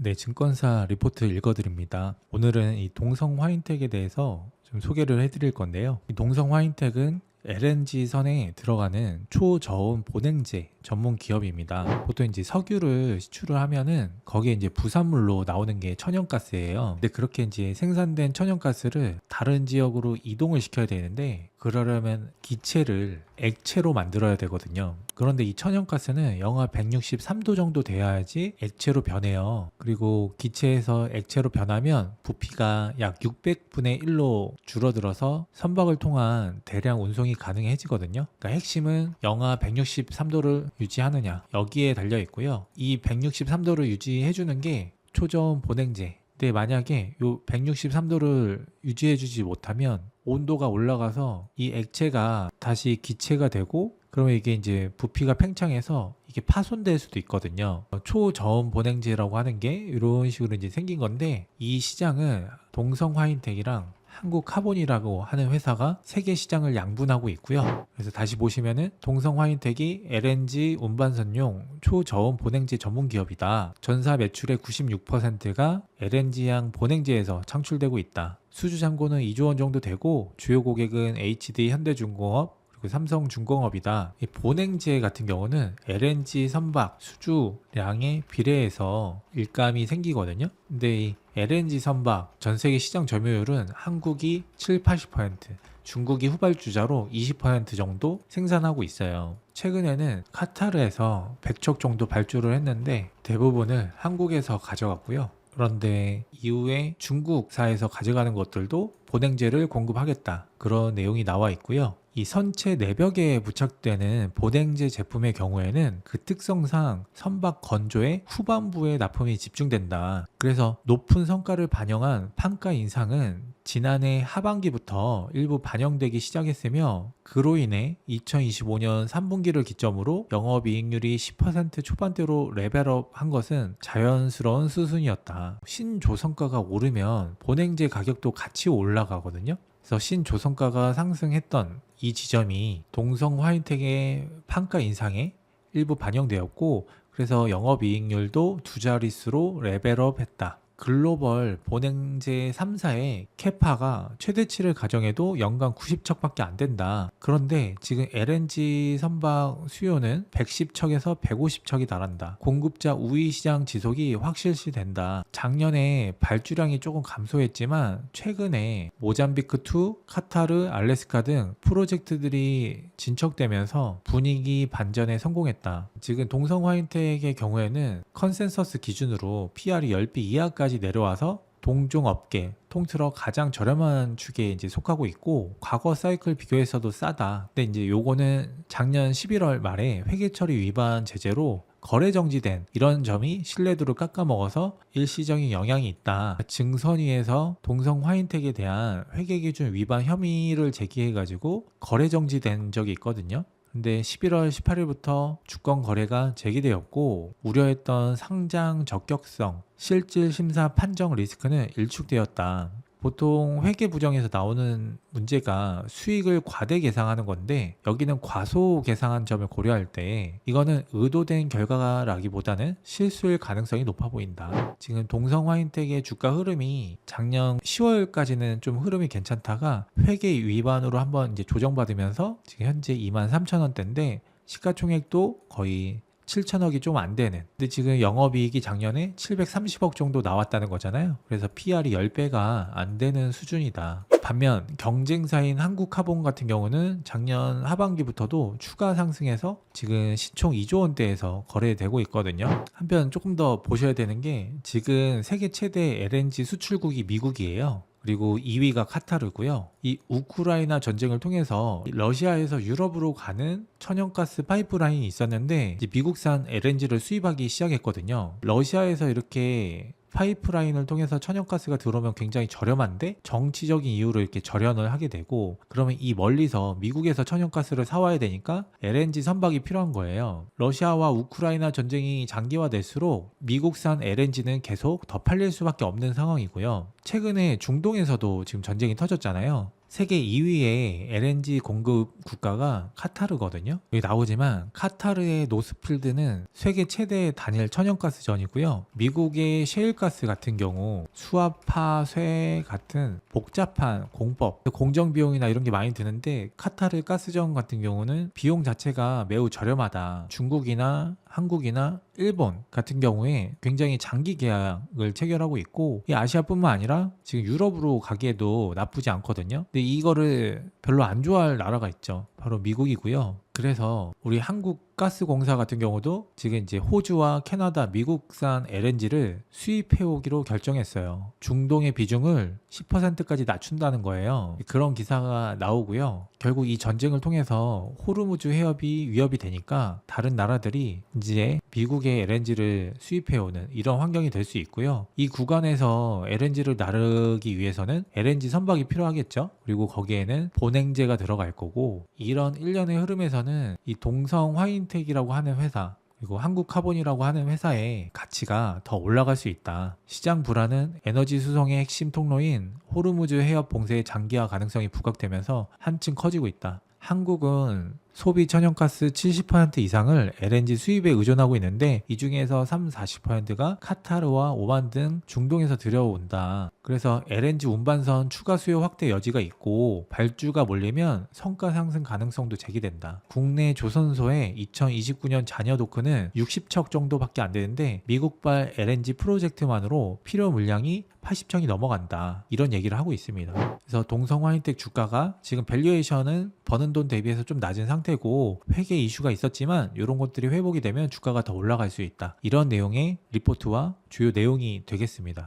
네, 증권사 리포트 읽어드립니다. 오늘은 이 동성 화인텍에 대해서 좀 소개를 해드릴 건데요. 이 동성 화인텍은 LNG 선에 들어가는 초저온 보냉제 전문 기업입니다. 보통 이제 석유를 시추를 하면은 거기에 이제 부산물로 나오는 게 천연가스예요. 근데 그렇게 이제 생산된 천연가스를 다른 지역으로 이동을 시켜야 되는데 그러려면 기체를 액체로 만들어야 되거든요. 그런데 이 천연가스는 영하 163도 정도 돼야지 액체로 변해요. 그리고 기체에서 액체로 변하면 부피가 약 600분의 1로 줄어들어서 선박을 통한 대량 운송이 가능해지거든요. 그러니까 핵심은 영하 163도를 유지하느냐 여기에 달려 있고요. 이 163도를 유지해주는 게 초저온 보냉제. 근데 만약에 요 163도를 유지해주지 못하면 온도가 올라가서 이 액체가 다시 기체가 되고 그러면 이게 이제 부피가 팽창해서 이게 파손될 수도 있거든요. 초저온 보냉제라고 하는 게 이런 식으로 이제 생긴 건데 이 시장은 동성 화인텍이랑 한국카본이라고 하는 회사가 세계 시장을 양분하고 있고요. 그래서 다시 보시면은 동성 화인텍이 LNG 운반선용 초저온 보냉제 전문 기업이다. 전사 매출의 96%가 LNG향 보냉제에서 창출되고 있다. 수주 잔고는 2조 원 정도 되고 주요 고객은 HD 현대중공업 그리고 삼성중공업이다. 이 보냉제 같은 경우는 LNG 선박 수주량에 비례해서 일감이 생기거든요. 근데 이 LNG 선박 전 세계 시장 점유율은 한국이 7, 80%, 중국이 후발주자로 20% 정도 생산하고 있어요. 최근에는 카타르에서 100척 정도 발주를 했는데 대부분을 한국에서 가져갔고요. 그런데 이후에 중국사에서 가져가는 것들도 보냉제를 공급하겠다. 그런 내용이 나와 있고요. 이 선체 내벽에 부착되는 보냉제 제품의 경우에는 그 특성상 선박 건조의 후반부에 납품이 집중된다. 그래서 높은 성과를 반영한 판가 인상은 지난해 하반기부터 일부 반영되기 시작했으며 그로 인해 2025년 3분기를 기점으로 영업이익률이 10% 초반대로 레벨업 한 것은 자연스러운 수순이었다. 신조성가가 오르면 보냉제 가격도 같이 올라가거든요. 그래서 신조성가가 상승했던 이 지점이 동성 화인텍의 판가 인상에 일부 반영되었고 그래서 영업이익률도 두 자릿수로 레벨업했다. 글로벌 보냉제 3사의 캐파가 최대치를 가정해도 연간 90척밖에 안 된다. 그런데 지금 LNG 선박 수요는 110척에서 150척이 달한다. 공급자 우위 시장 지속이 확실시 된다. 작년에 발주량이 조금 감소했지만 최근에 모잠비크2, 카타르, 알래스카 등 프로젝트들이 진척되면서 분위기 반전에 성공했다. 지금 동성 화인텍의 경우에는 컨센서스 기준으로 PR이 10배 이하까지 내려와서 동종업계 통틀어 가장 저렴한 축에 이제 속하고 있고 과거 사이클 비교해서도 싸다. 근데 이제 요거는 작년 11월 말에 회계 처리 위반 제재로 거래 정지된 이런 점이 신뢰도를 깎아먹어서 일시적인 영향이 있다. 증선위에서 동성 화인텍에 대한 회계 기준 위반 혐의를 제기해가지고 거래 정지된 적이 있거든요. 근데 11월 18일부터 주권 거래가 재개되었고 우려했던 상장 적격성, 실질 심사 판정 리스크는 일축되었다. 보통 회계 부정에서 나오는 문제가 수익을 과대 계상하는 건데 여기는 과소 계상한 점을 고려할 때 이거는 의도된 결과라기보다는 실수일 가능성이 높아 보인다. 지금 동성 화인텍의 주가 흐름이 작년 10월까지는 좀 흐름이 괜찮다가 회계 위반으로 한번 이제 조정받으면서 지금 현재 23,000원대인데 시가총액도 거의 7천억이 좀 안 되는. 근데 지금 영업이익이 작년에 730억 정도 나왔다는 거잖아요. 그래서 PR이 10배가 안 되는 수준이다. 반면 경쟁사인 한국카본 같은 경우는 작년 하반기부터도 추가 상승해서 지금 시총 2조 원대에서 거래되고 있거든요. 한편 조금 더 보셔야 되는 게 지금 세계 최대 LNG 수출국이 미국이에요. 그리고 2위가 카타르고요. 이 우크라이나 전쟁을 통해서 러시아에서 유럽으로 가는 천연가스 파이프라인이 있었는데 이제 미국산 LNG를 수입하기 시작했거든요. 러시아에서 이렇게 파이프라인을 통해서 천연가스가 들어오면 굉장히 저렴한데 정치적인 이유로 이렇게 절연을 하게 되고 그러면 이 멀리서 미국에서 천연가스를 사와야 되니까 LNG 선박이 필요한 거예요. 러시아와 우크라이나 전쟁이 장기화될수록 미국산 LNG는 계속 더 팔릴 수밖에 없는 상황이고요. 최근에 중동에서도 지금 전쟁이 터졌잖아요. 세계 2위의 LNG 공급 국가가 카타르거든요. 여기 나오지만 카타르의 노스필드는 세계 최대 단일 천연가스전이고요. 미국의 셰일가스 같은 경우 수압, 쇠 같은 복잡한 공법, 공정 비용이나 이런 게 많이 드는데 카타르 가스전 같은 경우는 비용 자체가 매우 저렴하다. 중국이나 한국이나 일본 같은 경우에 굉장히 장기 계약을 체결하고 있고, 이 아시아뿐만 아니라 지금 유럽으로 가기에도 나쁘지 않거든요. 근데 이거를 별로 안 좋아할 나라가 있죠. 바로 미국이고요. 그래서 우리 한국가스공사 같은 경우도 지금 이제 호주와 캐나다, 미국산 LNG를 수입해 오기로 결정했어요. 중동의 비중을 10%까지 낮춘다는 거예요. 그런 기사가 나오고요. 결국 이 전쟁을 통해서 호르무즈 해협이 위협이 되니까 다른 나라들이 이제 미국의 LNG를 수입해 오는 이런 환경이 될 수 있고요. 이 구간에서 LNG를 나르기 위해서는 LNG 선박이 필요하겠죠. 그리고 거기에는 본행제가 들어갈 거고, 이런 일련의 흐름에서는 이 동성 화인텍이라고 하는 회사, 그리고 한국카본이라고 하는 회사의 가치가 더 올라갈 수 있다. 시장 불안은 에너지 수송의 핵심 통로인 호르무즈 해협 봉쇄의 장기화 가능성이 부각되면서 한층 커지고 있다. 한국은 소비 천연가스 70% 이상을 LNG 수입에 의존하고 있는데, 이 중에서 30-40%가 카타르와 오만 등 중동에서 들여온다. 그래서 LNG 운반선 추가 수요 확대 여지가 있고, 발주가 몰리면 성가 상승 가능성도 제기된다. 국내 조선소의 2029년 잔여 도크는 60척 정도밖에 안 되는데 미국발 LNG 프로젝트만으로 필요 물량이 80척이 넘어간다. 이런 얘기를 하고 있습니다. 그래서 동성 화인텍 주가가 지금 밸류에이션은 버는 돈 대비해서 좀 낮은 상태고, 회계 이슈가 있었지만 이런 것들이 회복이 되면 주가가 더 올라갈 수 있다. 이런 내용의 리포트와 주요 내용이 되겠습니다.